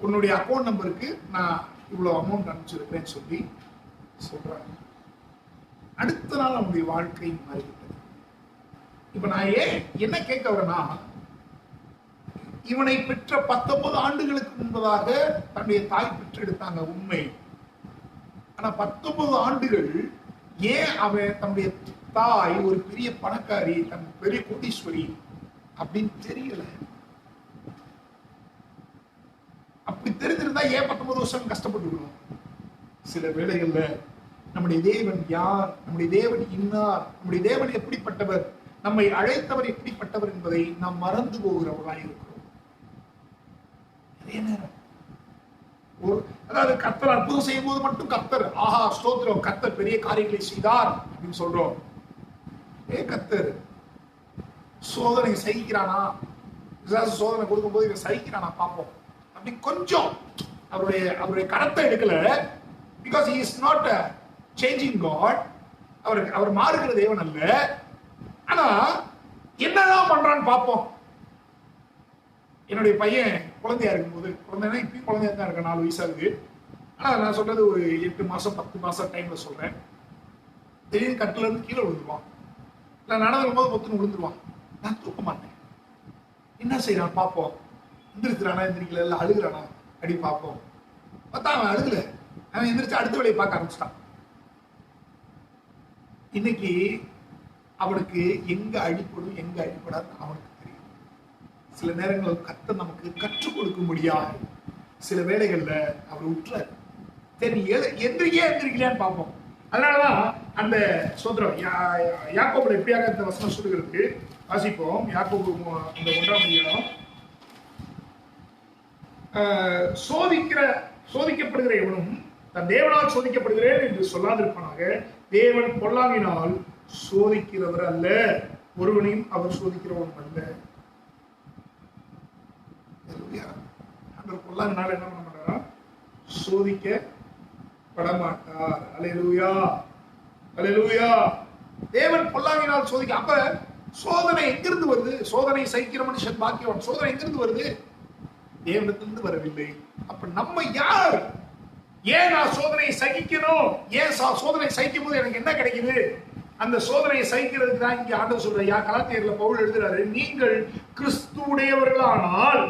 உன்னுடைய அக்கௌண்ட் நம்பருக்கு நான் இவ்வளோ அமௌண்ட் அனுப்பிச்சிருக்கிறேன்னு சொல்லி சொல்றாங்க. அடுத்த நாள் அவனுடைய வாழ்க்கை மாறிவிட்டது. இப்ப நான் என்ன கேட்க வரேன்னா, இவனை பெற்ற 19 ஆண்டுகளுக்கு முன்பதாக தன்னுடைய தாய் பெற்றெடுத்தாங்க, உண்மை. ஆனா 19 ஆண்டுகள் ஏன் அவன் தன்னுடைய தாய் ஒரு பெரிய பணக்காரி, தன் பெரிய கோடீஸ்வரி அப்படின்னு தெரியல. அப்படி தெரிஞ்சிருந்தா ஏன் 19 வருஷம் கஷ்டப்பட்டு. சில வேளைகள்ல நம்முடைய தேவன் யார், நம்முடைய தேவன் இன்னார், நம்முடைய தேவன் எப்படிப்பட்டவர், நம்மை அழைத்தவர் எப்படிப்பட்டவர் என்பதை நாம் மறந்து போகிறவர்களாக இருக்கிறோம். நிறைய நேரம் அதாவது கர்த்தர் அற்புதம் செய்யும் போது மட்டும் கர்த்தர் ஆஹா ஸ்தோத்திரம், கர்த்தர் பெரிய காரியங்களை செய்தார் அப்படின்னு சொல்றோம். கர்த்தர் சோதனை சகிக்கிறானா, சோதனை கொடுக்கும் போது இவன் சகிக்கிறானா பார்ப்போம் அப்படி கொஞ்சம் அவருடைய கரத்தை எடுக்கல. Because he is not a changing God. அவர் மாறுகிற தேவன் அல்ல. ஆனா என்னதான் பண்றான்னு பார்ப்போம். என்னுடைய பையன் குழந்தையா இருக்கும்போது, குழந்தைனா இப்பயும் குழந்தையா தான் இருக்க, 4 வயசா இருக்கு. ஆனா நான் சொல்றது ஒரு 8 மாசம் 10 மாசம் டைம்ல சொல்றேன். திடீர்னு கட்டுல இருந்து கீழே விழுந்துருவான். நான் நடந்துடும் போது பொத்துன்னு விழுந்துருவான். நான் தூக்க மாட்டேன். என்ன செய்யறான் பார்ப்போம். எந்திரிக்கிறானா எந்திரிக்கல, இல்ல அழுகுறானா அப்படி பார்ப்போம். பார்த்தா அவன் அழுகல. அவன் எந்திரிச்சு அடுத்த வேலையை பார்க்க ஆரம்பிச்சிட்டான். இன்னைக்கு அவனுக்கு எங்க அடிப்படும் எங்க அடிப்படாது அவனுக்கு தெரியும். சில நேரங்கள் கர்த்தர் நமக்கு கற்றுக் கொடுக்க முடியாது. சில வேளைகள்ல அவர் விட்டுறாரு. சரி எந்திரிக்கலையான்னு பார்ப்போம். அதனாலதான் அந்த சோதரம் யாக்கோபுல எப்படியாக இந்த வசனம் சொல்லுகிறது வாசிப்போம். யாக்கோபு அந்த 1ஆம் அதிகாரம். சோதிக்கப்படுகிற எவனும் தன் தேவனால் சோதிக்கப்படுகிறேன் என்று சொல்லாதிருப்பானாக. தேவன் பொல்லாங்கினால் சோதிக்கிறவர் அல்ல, ஒருவனையும் அவர் சோதிக்கிறவன் அல்ல. பொல்லாங்கினால என்ன பண்ண மாட்டாரா, சோதிக்கப்படமாட்டார். அல்லேலூயா, அல்லேலூயா. தேவன் பொல்லாங்கினால் சோதிக்க. அப்ப சோதனை எங்கிருந்து வருது? சோதனை சகிக்கிற மனுஷன் பாக்கியவன். சோதனை எங்கிருந்து வருது? தேவனிடத்திலிருந்து வரவில்லை. அப்ப நம்ம யார்? ஏன் நான் சோதனையை சகிக்கணும்? ஏன் சோதனை சகிக்கும் போது எனக்கு என்ன கிடைக்குது? அந்த சோதனையை சகிக்கிறதுக்கு தான் இங்க ஆண்டவர் சொல்றாரு. கலாத்தியர்ல பவுல் எழுதுறாரு, நீங்கள் கிறிஸ்துவுடையவர்களானால்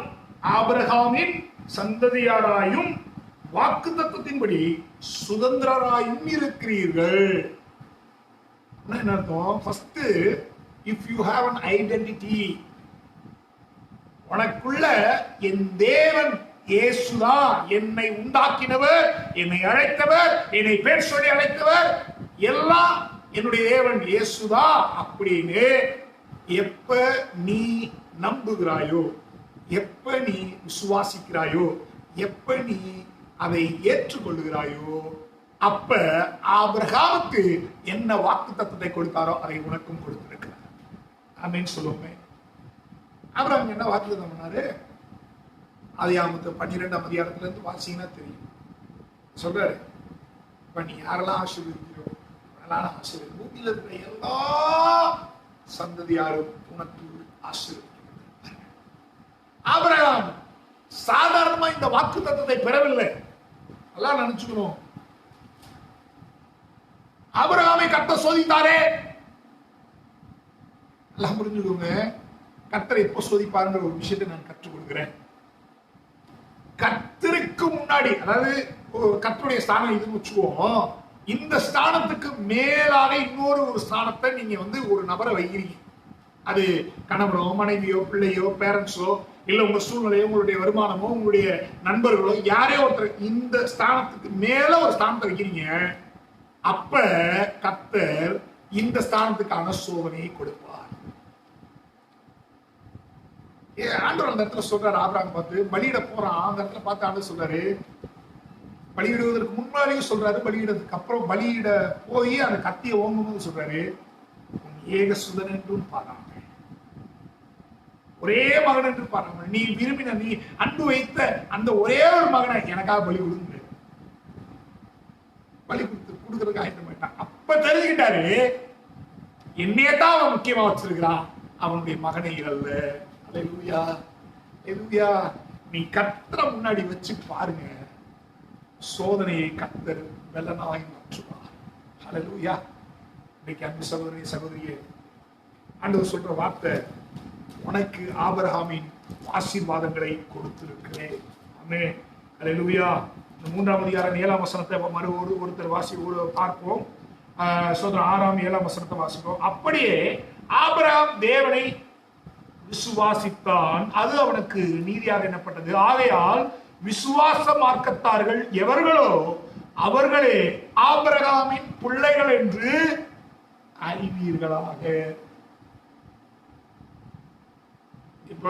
ஆபிரகாமின் சந்ததியாராயும் வாக்குத்தத்தத்தின்படி சுதந்திரராயும் இருக்கிறீர்கள். என்ன அர்த்தம்? First, if you have an identity, உனக்குள்ள என் தேவன் இயேசுதான் என்னை உண்டாக்கினவர், என்னை அழைத்தவர், என்னை பேர் சொல்லி அழைத்தவர், எல்லாம் என்னுடைய தேவன் இயேசுதான் அப்படின்னு எப்ப நீ நம்புகிறாயோ, எப்ப நீ விசுவாசிக்கிறாயோ, எப்ப நீ அதை ஏற்றுக்கொள்ளுகிறாயோ, அப்ப ஆபிரகாமுக்கு என்ன வாக்கு தத்தத்தை கொடுத்தாரோ அதை உனக்கும் கொடுத்திருக்கிறார். ஆமென் சொல்லுவோமே. ஆபிரகாம் என்ன வாக்கு தத்தம் பண்ணாரு? ஆதியாகமத்து 12ஆம் அதிகாரத்துல இருந்து வாசிங்கன்னா தெரியும். சொல்றாரு, இப்ப நீ யாரெல்லாம் ஆசீர்வதிக்கிறோ அதெல்லாம் ஆசீர்வதி, பூமியில இருக்கிற எல்லா சந்ததியாரும் உனக்கு ஆசீர்வதிக்கிறது. ஆபிரகாம் சாதாரணமா இந்த வாக்கு தத்தத்தை பெறவில்லை. எல்லாம் நினைச்சுக்கணும். ஆபிரகாமை கர்த்தர் சோதித்தாரே. எல்லாம் புரிஞ்சுக்கோங்க. கர்த்தரை எப்போ சோதிப்பாருங்கிற ஒரு விஷயத்தை நான் கற்றுக் கொடுக்கிறேன். கர்த்தருக்கு முன்னாடி, அதாவது கர்த்தருடைய ஸ்தானம் இதுன்னு வச்சுக்குவோம். இந்த ஸ்தானத்துக்கு மேலாக இன்னொரு ஒரு ஸ்தானத்தை நீங்க ஒரு நபரை வைக்கிறீங்க. அது கணவனோ மனைவியோ பிள்ளையோ பேரண்ட்ஸோ இல்ல உங்க சூழ்நிலையோ உங்களுடைய வருமானமோ உங்களுடைய நண்பர்களோ யாரையோ ஒருத்தர் இந்த ஸ்தானத்துக்கு மேல ஒரு ஸ்தானத்தை வைக்கிறீங்க. அப்ப கர்த்தர் இந்த ஸ்தானத்துக்கான சோதனையை கொடுப்பார். ஆண்டவர் அந்த இடத்துல சொல்றாரு, ஆபிரகாம் பார்த்து பலியிட போறான். அந்த இடத்துல பார்த்து ஆண்டவர் சொல்றாரு, பலியிடுவதற்கு முன்னாடியும் சொல்றாரு, பலியிடத்துக்கு அப்புறம் பலியிட போய் அந்த கத்தியை ஓங்கும்போது சொல்றாரு, ஏகசுதன் என்றும் பாராம, ஒரே மகன் என்று பாராம, நீ விரும்பின, நீ அன்பு வைத்த அந்த ஒரே ஒரு மகனை எனக்காக பலி கொடுங்க. பலி கொடுக்கறதுக்கு ஆயிட்டு போயிட்டான். அப்ப தெரிஞ்சுக்கிட்டாரு, என்னையத்தான் அவன் முக்கியமா வச்சிருக்கிறான், அவனுடைய மகனை அல்ல. அல்லேலூயா, அல்லேலூயா. நீ கர்த்தரை முன்னாடி வச்சு பாருங்க, சோதனையை கர்த்தர் வெள்ளனாய் மாற்றுவார். அல்லேலூயா. இன்னைக்கு அன்பு சகோதரி சகோதரியே, ஆண்டவர் சொல்ற வார்த்தை, உனக்கு ஆபிரகாமின் ஆசீர்வாதங்களை கொடுத்திருக்கிறேன். ஆமென். அல்லேலூயா. இந்த 3ஆம் அதிகாரம் 7ஆம் வசனத்தை ஒருத்தர் பார்ப்போம். சோதரன் 6ஆம் 7ஆம் வசனத்தை வாசிப்போம். அப்படியே ஆபிரகாம் தேவனை விசுவாசித்தான், அது அவனுக்கு நீதியாக எண்ணப்பட்டது. ஆகையால் விசுவாச மார்க்கத்தார்கள் எவர்களோ அவர்களே ஆபிரகாமின் பிள்ளைகள் என்று அறிவீர்களாக. இப்ப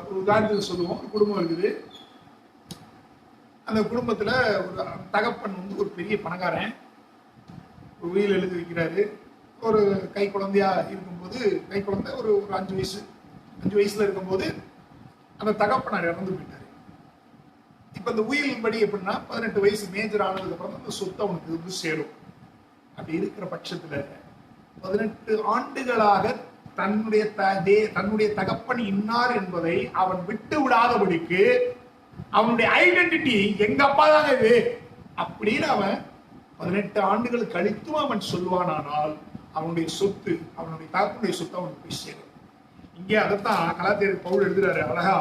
ஒரு உதாரணத்துக்கு சொல்லுவோம். ஒரு குடும்பம் இருக்குது. அந்த குடும்பத்துல ஒரு தகப்பன் வந்து ஒரு பெரிய பணக்காரன், ஒரு உயில் எழுதி வைக்கிறாரு. ஒரு கை குழந்தையா இருக்கும்போது, கை குழந்தை ஒரு 5 வயசுல இருக்கும்போது அந்த தகப்பனார் இறந்து போயிட்டாரு. இப்ப இந்த உயிலின் படி எப்படின்னா 18 வயசு மேஜர் ஆனதுக்கு அப்புறம் அந்த சொத்து அவனுக்கு வந்து சேரும். அப்படி இருக்கிற பட்சத்துல 18 ஆண்டுகளாக தன்னுடைய தகப்பன் இன்னார் என்பதை அவன் விட்டு விடாதபடிக்கு அவனுடைய ஐடென்டிட்டி எங்க அப்பா தாங்க இது அப்படின்னு அவன் 18 ஆண்டுகள் கழித்தும் அவன் சொல்வானானால் அவனுடைய சொத்து, அவனுடைய தகப்பனுடைய சொத்து அவனுக்கு போய் சேரும். இங்கே அதைத்தான் கலாத்தியர் பவுல் எழுதுறாரு அழகா.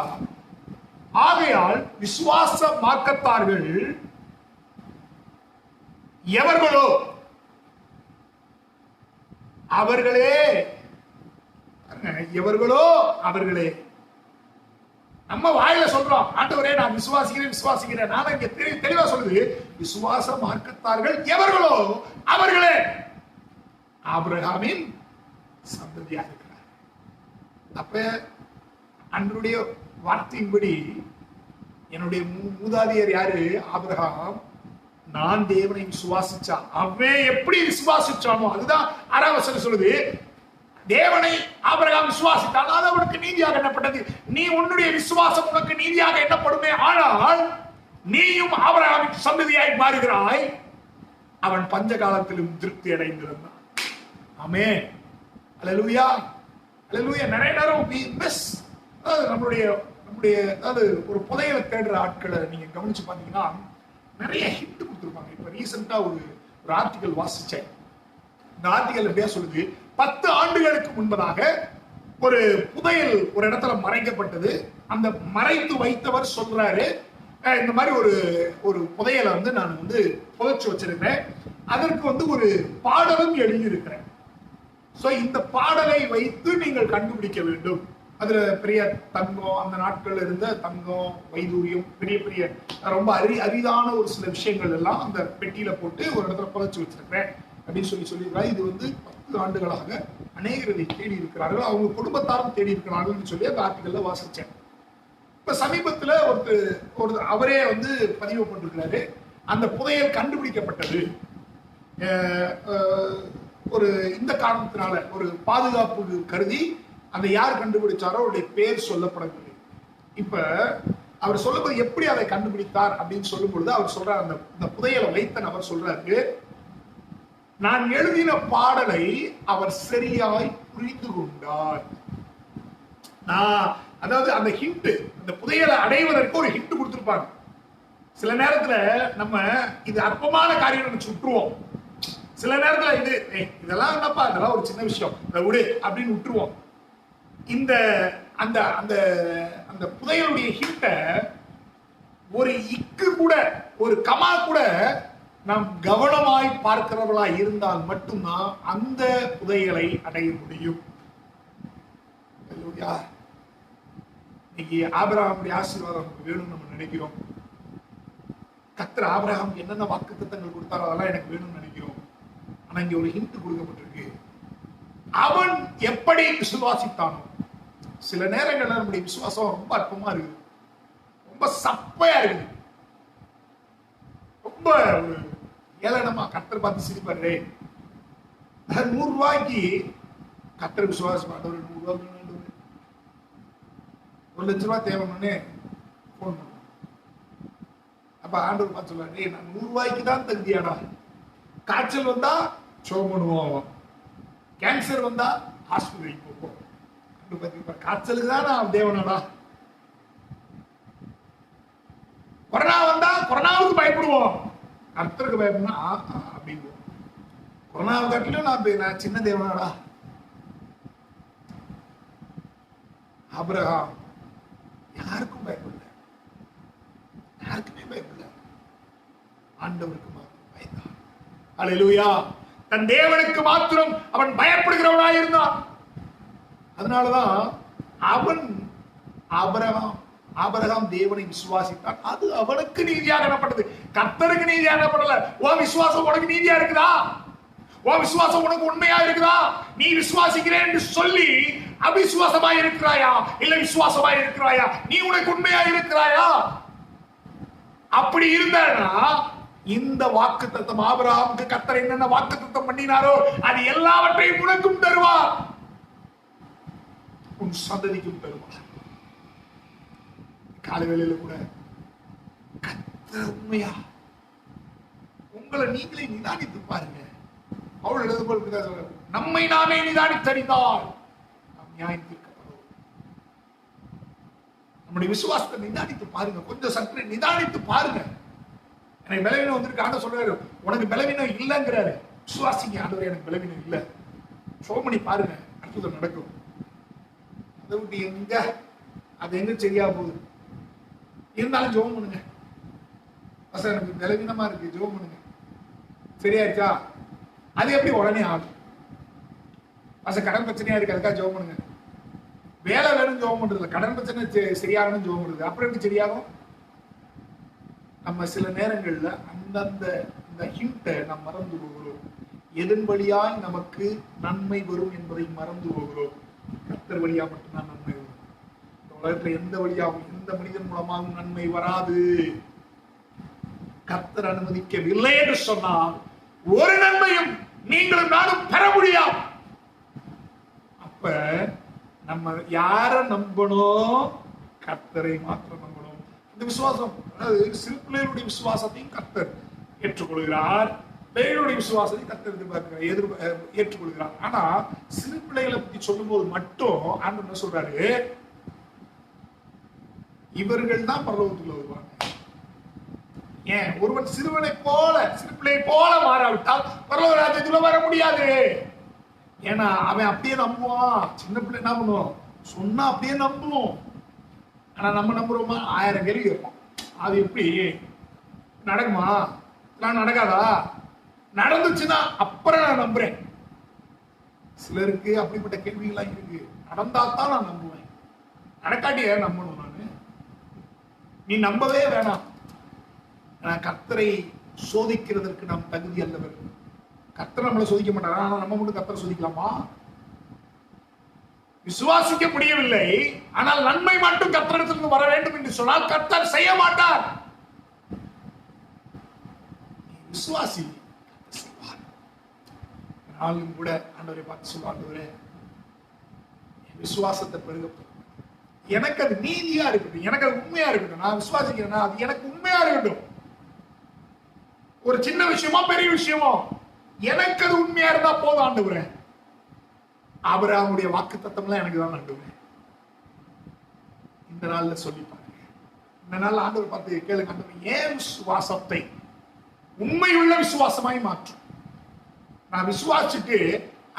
ஆகையால் விசுவாச மார்க்கத்தார்கள் எவர்களோ அவர்களே அவர்களே. நம்ம வாயில சொல்றோம் ஆண்டவரே நான் விசுவாசிக்கிறேன். நான் இங்க தெளிவா சொல்லுது விசுவாச மார்க்கத்தார்கள் எவர்களோ அவர்களே ஆபிரகாமின் சந்ததியா இருக்கிறார். அப்ப அன்றைய வார்த்தையின்படி என்னுடைய மூதாதையர் யாரு? ஆபிரகாம். நான் தேவனை விசுவாசிச்சா அவன் எப்படி விசுவாசிச்சானோ அதுதான் 6ஆம் வசனம் சொல்லுது. தேவனை ஆபிரகாம் விசுவாசித்தான், அது அவனுக்கு நீதியாக எண்ணப்பட்டது. நீ உன்னுடைய விசுவாசம் உனக்கு நீதியாக எண்ணப்படுமே ஆனால் நீயும் ஆபிரகாமின் சந்ததியாய் மாறுகிறாய். அவன் பஞ்ச காலத்திலும் திருப்தி அடைந்திருந்தான். ஆமென். அல்லேலூயா அல்லேலூயா. நிறைய நேரம் we miss நம்மளுடைய அதாவது ஒரு புதையலை தேடுற ஆட்களை நீங்க கவனிச்சு பாத்தீங்கன்னா நிறைய ஹிண்ட் கொடுத்துருப்பாங்க. இப்ப ரீசெண்டா ஒரு ஆர்டிகல் வாசிச்சேன். இந்த ஆர்டிகல் எப்படியா சொல்லுது, 10 ஆண்டுகளுக்கு முன்பதாக ஒரு புதையல் ஒரு இடத்துல மறைக்கப்பட்டது. அந்த மறைத்து வைத்தவர் சொல்றாரு, இந்த மாதிரி ஒரு புதையலை வந்து நான் வந்து புதைச்சு வச்சிருக்கிறேன், அதற்கு வந்து ஒரு பாடலும் எழுதியிருக்கிறேன். சோ இந்த பாடலை வைத்து நீங்கள் கண்டுபிடிக்க வேண்டும். அதுல பெரிய தங்கம், அந்த நாட்கள் இருந்த தங்கம், வைதூரியம், பெரிய ரொம்ப அரிதான ஒரு சில விஷயங்கள் எல்லாம் அந்த பெட்டியில போட்டு ஒரு இடத்துல புதைச்சு வச்சிருக்கிறேன் அப்படின்னு சொல்லியிருக்காரு. இது வந்து 10 ஆண்டுகளாக அநேகர் இதை தேடி இருக்கிறார்கள், அவங்க குடும்பத்தாரும் தேடி இருக்கிறார்கள் சொல்லி அந்த ஆர்டிகல்ல வாசிச்சேன். இப்ப சமீபத்துல ஒரு அவரே வந்து பதிவு போட்டிருக்கிறாரு, அந்த புதையல் கண்டுபிடிக்கப்பட்டது ஒரு இந்த காரணத்தினால, ஒரு பாதுகாப்பு கருதி அந்த யார் கண்டுபிடிச்சாரோ அவருடைய பேர் சொல்லப்படவில்லை. இப்ப அவர் சொல்லும்போது எப்படி அதை கண்டுபிடித்தார் அப்படின்னு சொல்லும் பொழுது அவர் சொல்றார், அந்த புதையலை வைத்த நபர் சொல்றாரு, நான் எழுதின பாடலை அவர் சரியாய் புரிந்து கொண்டார். அதாவது அந்த ஹிண்ட், அந்த புதையலை அடைவதற்கு ஒரு ஹிண்ட் கொடுத்திருப்பாங்க. சில நேரத்துல நம்ம இது அற்பமான காரியம் நினைச்சு விட்டுருவோம். சில நேரத்துல இதெல்லாம் என்னப்பா, இதெல்லாம் ஒரு சின்ன விஷயம், இதை விடு அப்படின்னு விட்டுருவோம். இந்த அந்த அந்த அந்த புதையலுடைய ஹிண்ட ஒரு இக்கு கூட, ஒரு கமா கூட நாம் கவனமாய் பார்க்கிறவர்களா இருந்தால் மட்டும்தான் அந்த புதையலை அடைய முடியும். இன்னைக்கு ஆபிரகாமுடைய ஆசீர்வாதம் நமக்கு வேணும்னு நம்ம நினைக்கிறோம். கர்த்தர் ஆபிரகாம் என்னென்ன வாக்குத்தத்தங்கள் கொடுத்தாரோ அதெல்லாம் எனக்கு வேணும்னு நினைக்கிறோம். ஆனா இங்க ஒரு ஹிண்ட் கொடுக்கப்பட்டிருக்கு, அவன் எப்படி விசுவாசித்தானோ. சில நேரங்கள்ல நம்முடைய விசுவாசம் ரொம்ப அற்பமா இருக்குது, ரொம்ப சப்பையா இருக்குது, ரொம்ப ஒரு ஏளனமா. கர்த்தர் பார்த்து சிரிப்பாரு, 100 ரூபாய்க்கு கர்த்தர் விசுவாசம், 100 ரூபாய் 1 லட்சம் ரூபாய் தேவைன்னு போன் பண்ண. அப்ப ஆண்டவர் பார்த்து சொல்றாரு, நான் 100 ரூபாய்க்கு தான் தகுதியாடா. காய்ச்சல் வந்தா சோகம் பண்ணுவோம், கேன்சர் வந்தா ஹாஸ்பிட்டலுக்கு போவோம். காய்ச்சலுக்கு தான் நான் தேவனாடா. கொரோனா வந்தா கொரோனாவுக்கு பயப்படுவோம், கர்த்தருக்கு பயப்படணும் அப்படின்னு. கொரோனாவை காட்டிலும் நான் சின்ன தேவனாடா. ஆபிரகாம் யாருக்கும் பயப்படல, யாருக்குமே பயப்படல, ஆண்டவருக்கு மாத்திரம் பயந்தான். அல்லேலூயா. தன் தேவனுக்கு மாத்திரம் அவன் பயப்படுகிறவனாய் இருந்தான். அதனாலதான் அவன் ஆபிரகாம் ஆபிரகாம் தேவனை விசுவாசித்தான், அது அவனுக்கு நீதியாக எண்ணப்பட்டது, கர்த்தருக்கு நீதியாக எண்ணப்படல. உன் விசுவாசம் உனக்கு நீதியா இருக்குதா? உன் விசுவாசம் உனக்கு உண்மையா இருக்குதா? நீ விசுவாசிக்கிறேன் என்று சொல்லி அவிசுவாசமாய் இருக்கிறாயா இல்ல விசுவாசமாய் இருக்கிறாயா? நீ உனக்கு உண்மையா இருக்கிறாயா? அப்படி இருந்தானா இந்த வாக்குத்தத்தம், ஆபிரகாமுக்கு கர்த்தர் என்னென்ன வாக்குத்தத்தம் பண்ணினாரோ அது எல்லாவற்றையும் உனக்கும் தருவார், உன் சந்ததிக்கும் தருவார். காலவேளையில கூட கர்த்தர் உண்மையா? உங்களை நீங்களே நிதானித்து பாருங்க. அவள் எழுதும்போது நம்மை நாமே நிதானித்தறிந்தால் நாம் நியாயம் தீர்க்கப்படுவோம். நம்முடைய விசுவாசத்தை நிதானித்து பாருங்க, கொஞ்சம் சற்று நிதானித்து பாருங்க. எனக்கு பலவீனம் வந்திருக்கு, ஆண்டவர் சொல்றாரு உனக்கு பலவீனம் இல்லைங்கிறாரு. விசுவாசிங்க, ஆண்டவரே எனக்கு பலவீனம் இல்லை, சோமணி பாருங்க, அற்புதம் நடக்கும். அதை விட்டு எங்க அது எங்க சரியா போகுது? இருந்தாலும் ஜெபம் பண்ணுங்க. எனக்கு பலவீனமா இருக்கு, ஜெபம் பண்ணுங்க, சரியா இருக்கா? அது எப்படி உடனே ஆகும்? கடன் பிரச்சனையா இருக்கு, அதுக்காக ஜெபம் பண்ணுங்க. வேலை வேணும் ஜெபம் பண்றது, கடன் பிரச்சனை சரியாகணும் ஜெபம் பண்றது, அப்புறம் எப்படி சரியாகும்? நம்ம சில நேரங்கள்ல அந்தந்த இந்த ஹிண்ட்டை நாம் மறந்து போகிறோம். எதன் வழியாய் நமக்கு நன்மை வரும் என்பதை மறந்து போகிறோம். கர்த்தர் வழியா மட்டும்தான் நன்மை வரும். இந்த உலகத்துல எந்த வழியாகவும் எந்த மனிதன் மூலமாகவும் நன்மை வராது. கர்த்தர் அனுமதிக்கவில்லை என்று சொன்னால் ஒரு நன்மையும் நீங்களும் நானும் பெற முடியாது. அப்ப நம்ம யார நம்பணும்? கர்த்தரை மாத்திரம் நம்பணும். இந்த விசுவாசம், சிறு பிள்ளைகளுடைய விசுவாசத்தையும் கர்த்தர் ஏற்றுக்கொள்கிறார், பிள்ளைகளுடைய விசுவாசத்தையும் கர்த்தர் ஏற்றுக்கொள்கிறார். ஆனா சிறு பிள்ளைகளை பத்தி சொல்லும் போது மட்டும் ஆண்டவர் என்ன சொல்றாரு? இவர்கள் தான் பரலோகத்துக்குள்ள வருவாங்க. ஏன்? ஒருவன் சிறுவனை போல, சிறு பிள்ளை போல மாறாவிட்டால் பரலோக ராஜ்யத்துல வர முடியாது. ஏன்னா அவன் அப்படியே நம்புவான். சின்ன பிள்ளை என்ன பண்ணுவோம்? சொன்னா அப்படியே நம்புவோம். ஆனா நம்ம நம்புறோமா? 1000 கேள்வி கேட்போம். அது எப்படி நடக்குமா? நடக்காதா? நடந்துச்சுன்னா அப்புறம் நான் நம்புறேன். சிலருக்கு அப்படிப்பட்ட கேள்விகள்லாம் இருக்கு. நடந்தாத்தான் நான் நம்புவேன், நடக்காட்டி ஏன் நம்பணும்? நானு நீ நம்பவே வேணாம். கர்த்தரை சோதிக்கிறதற்கு நாம் தகுதி அல்லவர். கர்த்தர் நம்மளை சோதிக்க மாட்டாரா? ஆனா நம்ம மட்டும் கர்த்தரை சோதிக்கலாமா? விசுவாசிக்க முடியவில்லை, ஆனால் நன்மை மட்டும் கர்த்தரிடத்திலிருந்து வர வேண்டும் என்று சொன்னால் கர்த்தர் செய்ய மாட்டார். விசுவாசி நாளும் கூட ஆண்டவரை பார்த்து சொல்லுவாண்டவரே, விசுவாசத்தை பெருக, எனக்கு அது நீதியா இருக்கட்டும், எனக்கு அது உண்மையா இருக்கட்டும். நான் விசுவாசிக்கிறேன்னா அது எனக்கு உண்மையா இருக்கட்டும். ஒரு சின்ன விஷயமா பெரிய விஷயமோ எனக்கு அது உண்மையா இருந்தா போதும் ஆண்டவரே. ஆபிரகாமுடைய வாக்குத்தத்தம்லாம் எனக்கு தான் ஆண்டவரே. இந்த நாள்ல சொல்லி பாருங்க. இந்த நாள் ஆண்டவர் பார்த்து கேளுங்க, ஆண்டவர் ஏன் விசுவாசத்தை உண்மையுள்ள விசுவாசமாய் மாற்றும். நான் விசுவாசிட்டு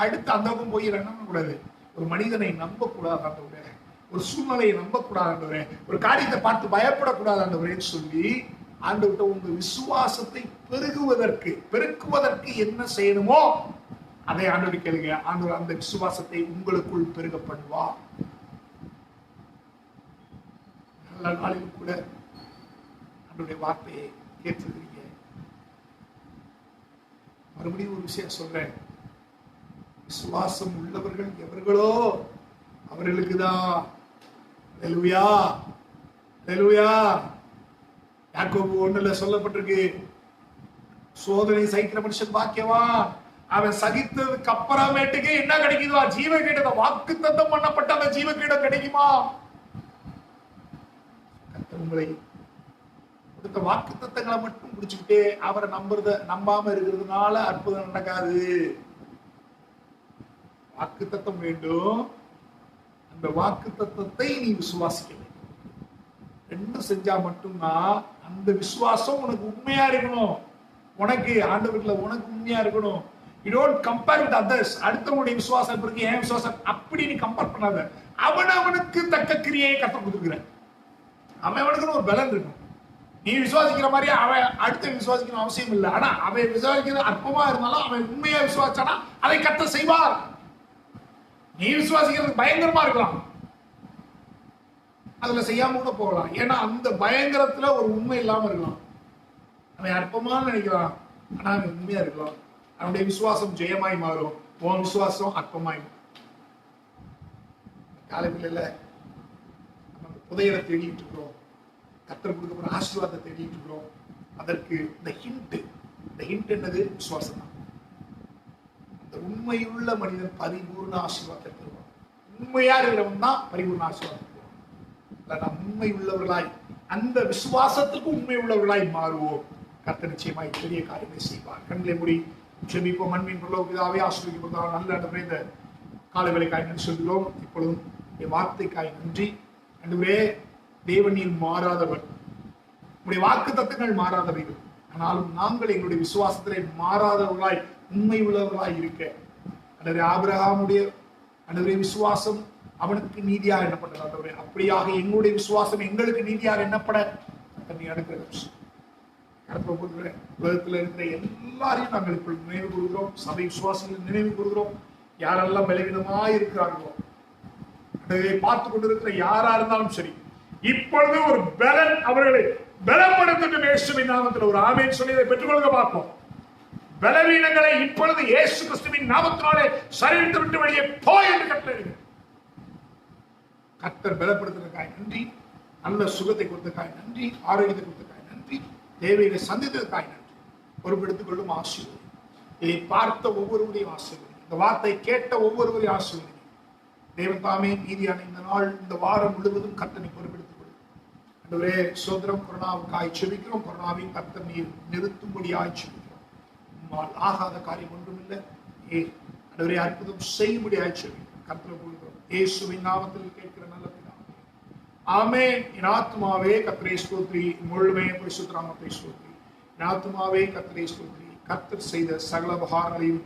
அடுத்து அந்த பக்கம் போய் என்ன கூடாது? ஒரு மனிதனை நம்ப கூடாது ஆண்டவரே, ஒரு சூழ்நிலையை நம்ப கூடாது ஆண்டவரே, ஒரு காரியத்தை பார்த்து பயப்படக்கூடாது ஆண்டவரேன்னு சொல்லி ஆண்டவர்கிட்ட உங்க விசுவாசத்தை பெருக்குவதற்கு என்ன செய்யணுமோ அதை ஆண்டவர் கேளுங்க. ஆண்டவர் அந்த விசுவாசத்தை உங்களுக்குள் பெருக பண்ணுவார். நல்ல நாளில் கூட ஆண்டவருடைய வார்த்தையை கேட்டிருக்கிறீங்க. மறுபடியும் ஒரு விஷயம் சொல்றேன், விசுவாசம் உள்ளவர்கள் எவர்களோ அவர்களுக்குதான். ஹல்லேலூயா, ஹல்லேலூயா. யாக்கோபு 1:ல சொல்லப்பட்டிருக்கு, சோதனை சகிக்கிற மனுஷன் பாக்கியவான், அவன் சகித்ததுக்கு அப்புறமேட்டுக்கு என்ன கிடைக்குதா? ஜீவகீடம். வாக்குத்தத்தம் பண்ணப்பட்ட அந்த ஜீவகீடம் கிடைக்குமா? உங்களை கொடுத்த வாக்குத்தத்தங்களை மட்டும் பிடிச்சுக்கிட்டு அவரை நம்பாம இருக்கிறதுனால அற்புதம் நடக்காது. வாக்குத்தத்தம் வேண்டும், அந்த வாக்குத்தத்தத்தை நீ விசுவாசிக்க வேண்டும். ரெண்டும் செஞ்சா மட்டும்தான் அந்த விசுவாசம் உனக்கு உண்மையா இருக்கணும். உனக்கு ஆண்டவர்ல உனக்கு உண்மையா இருக்கணும். You don't compare with others. அடுத்தவங்களுடைய விசுவாசம் இருக்கு, என் விசுவாசம் அப்படி நீ கம்பேர் பண்ணாத. அவனுக்கு தக்க கிரியையை கற்றுக் கொடுக்குற. அவனுக்கு ஒரு பலன் இருக்கும். நீ விசுவாசிக்கிற மாதிரி அவன் அடுத்த விசுவாசிக்கிற அவசியம் இல்லை. ஆனா அவன் விசுவாசிக்கிறது அற்பமா இருந்தாலும் அவன் உண்மையா விசுவாசானா அதை கர்த்தர் செய்வார். நீ விசுவாசிக்கிறது பயங்கரமா இருக்கலாம், அதுல செய்யாம கூட போகலாம். ஏன்னா அந்த பயங்கரத்துல ஒரு உண்மை இல்லாம இருக்கலாம். அவன் அற்பமானு நினைக்கிறான், ஆனா அவன் உண்மையா இருக்கலாம். அவனுடைய விசுவாசம் ஜெயமாய் மாறும், உன் விசுவாசம் அற்பமாய் மாறும். காலையில நம்ம புதையலை தேடிட்டு இருக்கிறோம், கர்த்தர் கொடுக்கிற ஆசீர்வாதத்தை தேடிட்டு இருக்கிறோம். அதற்கு இந்த ஹிண்ட் என்னது? விசுவாசம் தான். அந்த உண்மையுள்ள மனிதன் பரிபூர்ண ஆசீர்வாதத்தை பெறுவான். உண்மையா இருக்கிறவன் தான் பரிபூர்ண ஆசீர்வாதம் பெறுவான். நாம் உண்மை உள்ளவர்களாய், அந்த விசுவாசத்துக்கு உண்மை உள்ளவர்களாய் மாறுவோம். கர்த்தர் நிச்சயமாய் பெரிய காரியங்களை செய்வார். கண்களை மூடி ஜெபிப்போம். அன்பின் பரலோக பிதாவே, ஆசீர்வதிக்கப்பட்டதால் நல்ல ஆண்டவரே, இந்த காலை வேளைக்காய் நன்றி சொல்கிறோம். இப்பொழுதும் என் வார்த்தைக்காய் நன்றி. ஆண்டவரே, தேவனில் மாறாதவர், உங்களுடைய வாக்கு தத்தங்கள் மாறாதவைகள், ஆனாலும் நாங்கள் எங்களுடைய விசுவாசத்திலே மாறாதவர்களாய் உண்மை உள்ளவர்களாய் இருக்க, அல்லது ஆபிரகாமுடைய ஆண்டவரே விசுவாசம் அவனுக்கு நீதியாக எண்ணப்பட்டது. ஆண்டவரே, அப்படியாக எங்களுடைய விசுவாசம் எங்களுக்கு நீதியாக எண்ணப்பட நீ அடுக்கிறது. உலகத்தில் இருக்கிற எல்லாரையும் நாங்கள் இப்பொழுது நினைவு கூறுகிறோம். சபை விசுவாசிகள் நினைவு கூறுகிறோம். யாரெல்லாம் பலவீனமாய் இருக்கிறார்களோ, அதை பார்த்து கொண்டிருக்கிற யாரா இருந்தாலும் சரி, இப்பொழுது ஒரு பலன் அவர்களை பலப்படுத்தட்டும். இயேசுவின் நாமத்தில் ஒரு ஆமென் சொல்லி இதை பெற்றுக்கொள்க பார்ப்போம். பலவீனங்களை இப்பொழுது இயேசு கிறிஸ்துவின் நாமத்தினாலே சரீரத்தை விட்டு வெளியே போய் என்று கட்டளையிடுங்க. கர்த்தர் பலப்படுத்துவதற்காக நன்றி, நல்ல சுகத்தை கொடுத்ததற்காக நன்றி, ஆரோக்கியத்தை கொடுத்ததற்காக நன்றி, தேவையை சந்தித்ததற்காக நன்றி. பொறுப்பெடுத்துக் கொள்ளும் ஆசீர்வாதம். இதை பார்த்த ஒவ்வொருவரையும் ஆசீர்வாதம். இந்த வார்த்தை கேட்ட ஒவ்வொருவரையும் ஆசீர்வாதம். தேவன் தாமே மீதியான இந்த நாள், இந்த வாரம் முழுவதும் கர்த்தனை பொறுப்பெடுத்துக் கொள்ளும். ஆண்டவரே, சோதரம் கொரோனாவுக்காய் செபிக்கிறோம். கொரோனாவின் கர்த்தர் நீர் நிறுத்தும்படியாய் செபிக்கிறோம். ஆகாத காரியம் ஒன்றும் இல்லை. ஆண்டவரே, அற்புதம் செய்யும்படியாய் செபிக்கிறோம். கர்த்தரை கொள்கிறோம் இயேசுவின் நாமத்தில் கேட்கிற நல்ல பிதாவே, ஆமென். என் ஆத்துமாவே கர்த்தரை ஸ்தோத்திரி, முழுமே பரிசுத்த நாமத்தை ஸ்தோத்திரி. என் ஆத்துமாவே கர்த்தரை ஸ்தோத்திரி, கர்த்தர் செய்த சகல உபகாரங்களையும்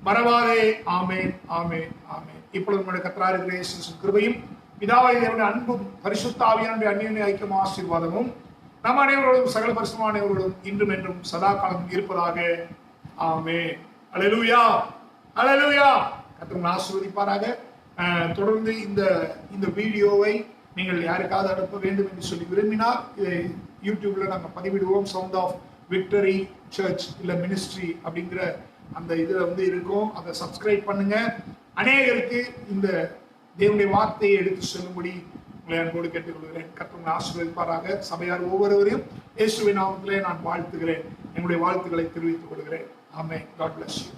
மறவாதே. ஆமென், ஆமென், ஆமென். இப்பொழுது நம்முடைய கர்த்தராகிய இருக்கிற இயேசுவின் கிருபையும், பிதாவாகிய தேவனுடைய அன்பும், பரிசுத்த ஆவியானவருடைய அந்யோன்ய ஐக்கிய ஆசீர்வாதமும் நம் அனைவரோடும் சகல பரிசுத்தமானவரோடும் இன்றும் என்றும் சதா காலம் இருப்பதாக. ஆமென். அல்லேலூயா, அல்லேலூயா. கர்த்தர் ஆசீர்வதிப்பாராக. தொடர்ந்து இந்த வீடியோவை நீங்கள் யாருக்காவது அனுப்ப வேண்டும் என்று சொல்லி விரும்பினால் யூடியூப்ல நாங்கள் பதிவிடுவோம். சவுண்ட் ஆஃப் விக்டரி சர்ச் இல்ல மினிஸ்ட்ரி அப்படிங்கிற அந்த இதுல இருக்கும். அதை சப்ஸ்கிரைப் பண்ணுங்க. அநேகருக்கு இந்த தேவனுடைய வார்த்தையை எடுத்து சொல்லும்படி உங்களை அன்போடு கேட்டுக்கொள்கிறேன். கர்த்தர் ஆசீர்வதிப்பாராக. சபையார் ஒவ்வொருவரையும் இயேசுவின் நாமத்திலே நான் வாழ்த்துகிறேன். என்னுடைய வாழ்த்துக்களை தெரிவித்துக் கொள்கிறேன். ஆமென். God bless you.